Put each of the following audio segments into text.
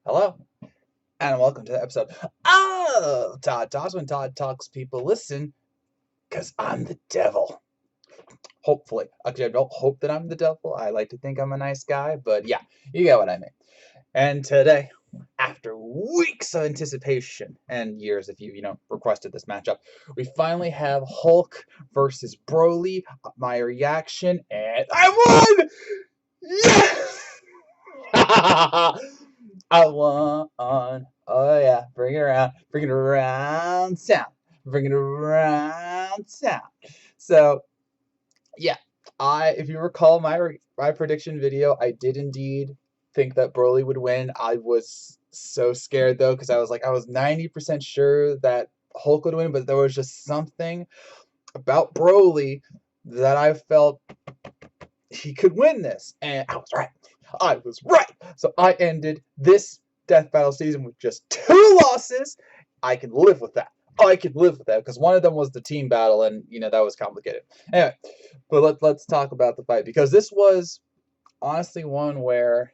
Hello, and welcome to the episode of Todd Talks. When Todd talks, people listen, because I'm the devil. Hopefully. Actually, I don't hope that I'm the devil. I like to think I'm a nice guy, but yeah, you get what I mean. And today, after weeks of anticipation and years, if you requested this matchup, we finally have Hulk versus Broly. My reaction, and I won! Yes! I won. Oh yeah, bring it around town, bring it around town. So yeah, if you recall my prediction video, I did indeed think that Broly would win. I was so scared though because I was 90% sure that Hulk would win, but there was just something about Broly that I felt he could win this, and I was right. I was right. So I ended this death battle season with just 2 losses. I can live with that. I can live with that because one of them was the team battle, and that was complicated. Anyway, but let's talk about the fight because this was honestly one where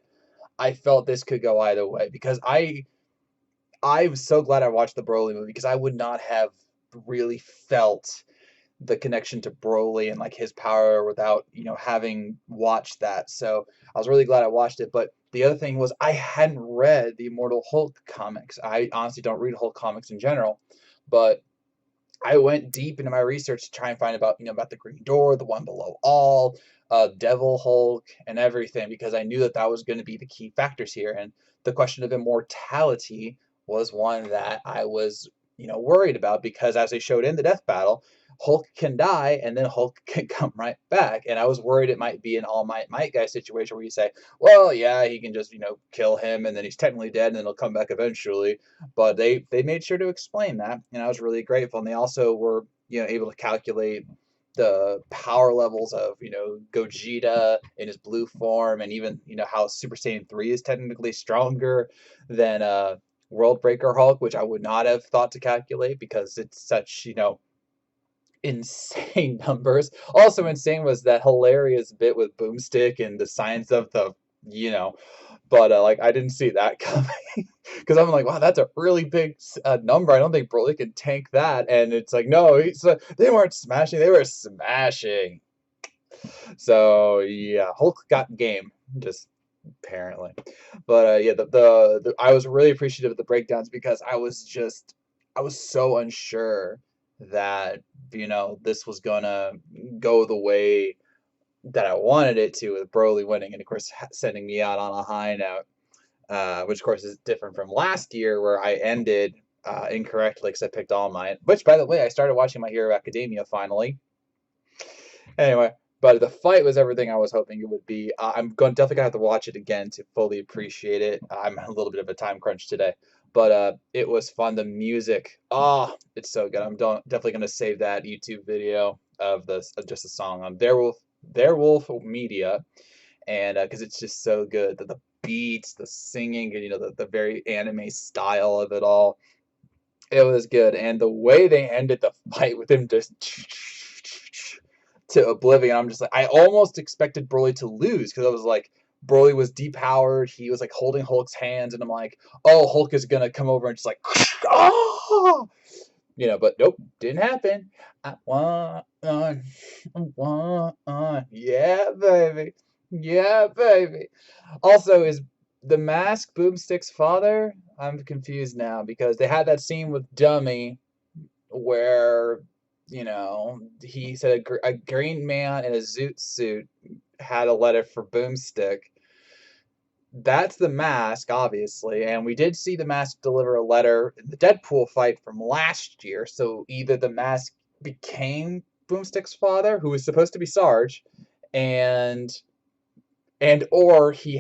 I felt this could go either way because I'm so glad I watched the Broly movie because I would not have really felt the connection to Broly and like his power without having watched that. So I was really glad I watched it. But the other thing was I hadn't read the Immortal Hulk comics. I honestly don't read Hulk comics in general, but I went deep into my research to try and find about the Green Door, the One Below All, Devil Hulk, and everything because I knew that was going to be the key factors here. And the question of immortality was one that I was worried about because as they showed in the death battle, Hulk can die and then Hulk can come right back. And I was worried it might be an All Might guy situation where you say, well, yeah, he can just kill him and then he's technically dead and then he'll come back eventually. But they made sure to explain that, and I was really grateful. And they also were able to calculate the power levels of Gogeta in his blue form, and even how Super Saiyan 3 is technically stronger than World Breaker Hulk, which I would not have thought to calculate because it's such insane numbers. Also insane was that hilarious bit with Boomstick and the science of the you know but like I didn't see that coming because I'm like, wow, that's a really big number. I don't think Broly can tank that. And it's like, no, they weren't smashing, they were smashing. So yeah, Hulk got game, just apparently. But yeah, the I was really appreciative of the breakdowns because I was so unsure that this was gonna go the way that I wanted it to with Broly winning, and of course sending me out on a high note. Which of course is different from last year where I ended incorrectly because I picked All Might. Which, by the way, I started watching My Hero Academia finally. Anyway, but the fight was everything I was hoping it would be. Definitely gonna have to watch it again to fully appreciate it. I'm a little bit of a time crunch today, but it was fun. The music, it's so good. Definitely gonna save that YouTube video of this just a song on Their Wolf Media, and because it's just so good. The beats, the singing, and the very anime style of it all. It was good, and the way they ended the fight with him just to oblivion, I'm just like, I almost expected Broly to lose because I was like, Broly was depowered. He was like holding Hulk's hands, and I'm like, oh, Hulk is gonna come over and just like, oh, but nope, didn't happen. I won, yeah, baby, yeah, baby. Also, is the Mask Boomstick's father? I'm confused now because they had that scene with Dummy where he said a green man in a zoot suit had a letter for Boomstick. That's the Mask, obviously, and we did see the Mask deliver a letter in the Deadpool fight from last year. So either the Mask became Boomstick's father, who was supposed to be Sarge, and or he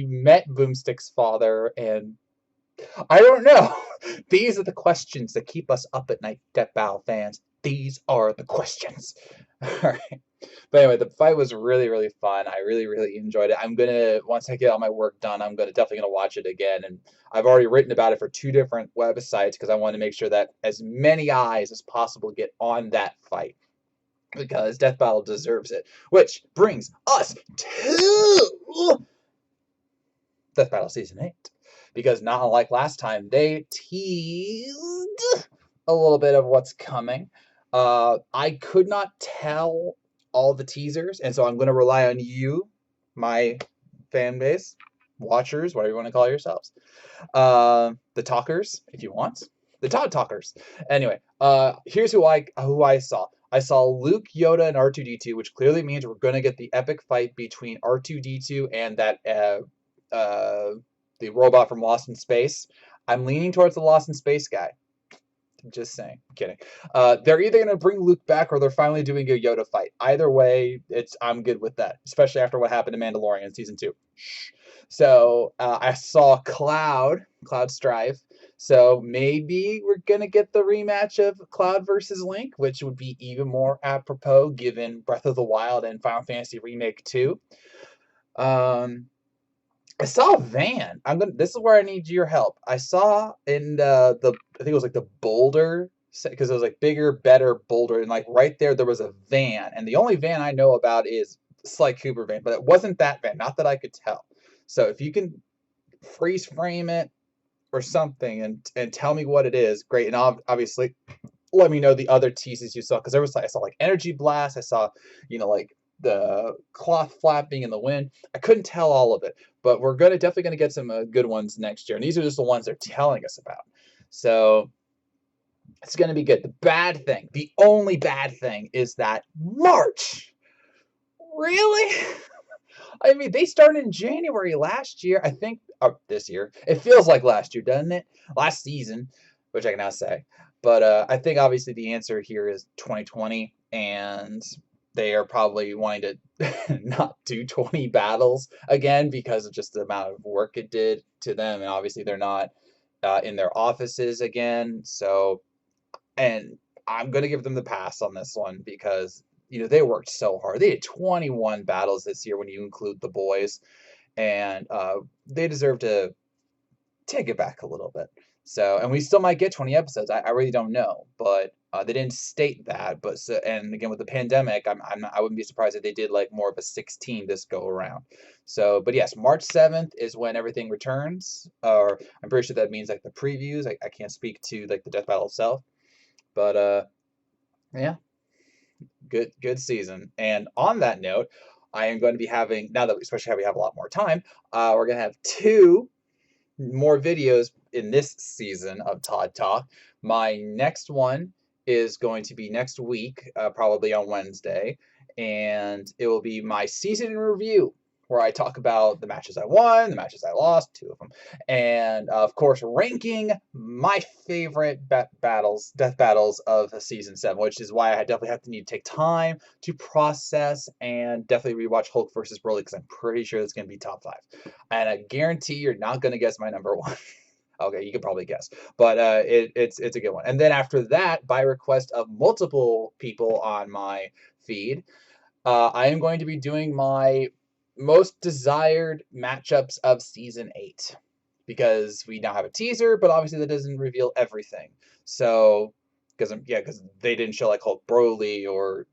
met Boomstick's father, and I don't know. These are the questions that keep us up at night, Death Battle fans. These are the questions. All right. But anyway, the fight was really, really fun. I really, really enjoyed it. Once I get all my work done, I'm definitely gonna watch it again. And I've already written about it for 2 different websites because I want to make sure that as many eyes as possible get on that fight because Death Battle deserves it. Which brings us to Death Battle Season 8. Because not unlike last time, they teased a little bit of what's coming. I could not tell all the teasers, and so I'm going to rely on you, my fan base, watchers, whatever you want to call yourselves, the talkers, if you want, the Todd Talkers. Anyway, here's who I saw. I saw Luke, Yoda, and R2D2, which clearly means we're going to get the epic fight between R2D2 and that the robot from Lost in Space. I'm leaning towards the Lost in Space guy. Just saying. I'm kidding. They're either going to bring Luke back or they're finally doing a Yoda fight. Either way, I'm good with that, especially after what happened to Mandalorian in Season 2. So I saw Cloud Strife. So maybe we're going to get the rematch of Cloud versus Link, which would be even more apropos given Breath of the Wild and Final Fantasy Remake 2. I saw a van. This is where I need your help. I saw in I think it was like the Boulder, because it was like bigger, better Boulder, and like right there was a van, and the only van I know about is Sly Cooper van, but it wasn't that van, not that I could tell. So if you can freeze frame it or something and tell me what it is, great. And obviously, let me know the other teases you saw, because I saw like Energy Blast, I saw like the cloth flapping in the wind. I couldn't tell all of it, but we're definitely gonna get some good ones next year, and these are just the ones they're telling us about. So it's gonna be good. The only bad thing is that March. Really? I mean, they started in January last year. I think, or this year. It feels like last year, doesn't it? Last season, which I can now say. But I think obviously the answer here is 2020, and they are probably wanting to not do 20 battles again because of just the amount of work it did to them, and obviously they're not in their offices again. So, and I'm gonna give them the pass on this one because they worked so hard. They did 21 battles this year when you include the boys, and they deserve to take it back a little bit. So, and we still might get 20 episodes. I really don't know, but they didn't state that. But so, and again with the pandemic, I wouldn't be surprised if they did like more of a 16 this go around. So, but yes, March 7th is when everything returns. Or I'm pretty sure that means like the previews. I can't speak to like the death battle itself, but yeah, good season. And on that note, I am going to be having, now that especially how we have a lot more time, we're going to have 2 more videos in this season of Todd Talk. My next one is going to be next week, probably on Wednesday, and it will be my season in review, where I talk about the matches I won, the matches I lost, 2 of them, and of course ranking my favorite death battles of season 7, which is why I definitely need to take time to process and definitely rewatch Hulk versus Broly, because I'm pretty sure it's going to be top 5, and I guarantee you're not going to guess my number 1. Okay, you can probably guess, but it's a good one. And then after that, by request of multiple people on my feed, I am going to be doing my most desired matchups of season 8, because we now have a teaser, but obviously that doesn't reveal everything. So, because they didn't show like Hulk Broly or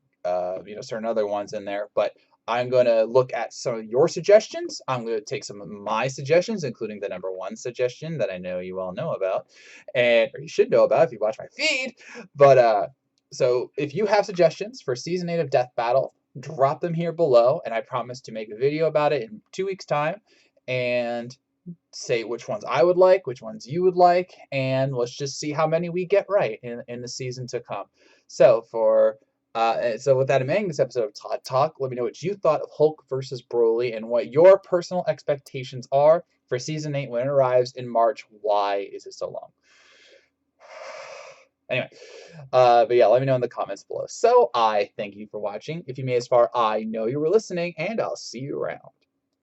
certain other ones in there, but I'm going to look at some of your suggestions. I'm going to take some of my suggestions, including the number 1 suggestion that I know you all know about, or you should know about if you watch my feed. But so if you have suggestions for season 8 of Death Battle, drop them here below, and I promise to make a video about it in 2 weeks' time and say which ones I would like, which ones you would like, and let's just see how many we get right in the season to come. So with that in mind, this episode of Todd Talk, let me know what you thought of Hulk versus Broly and what your personal expectations are for season 8 when it arrives in March. Why is it so long? Anyway, but yeah, let me know in the comments below. So I thank you for watching. If you made it this far, I know you were listening, and I'll see you around.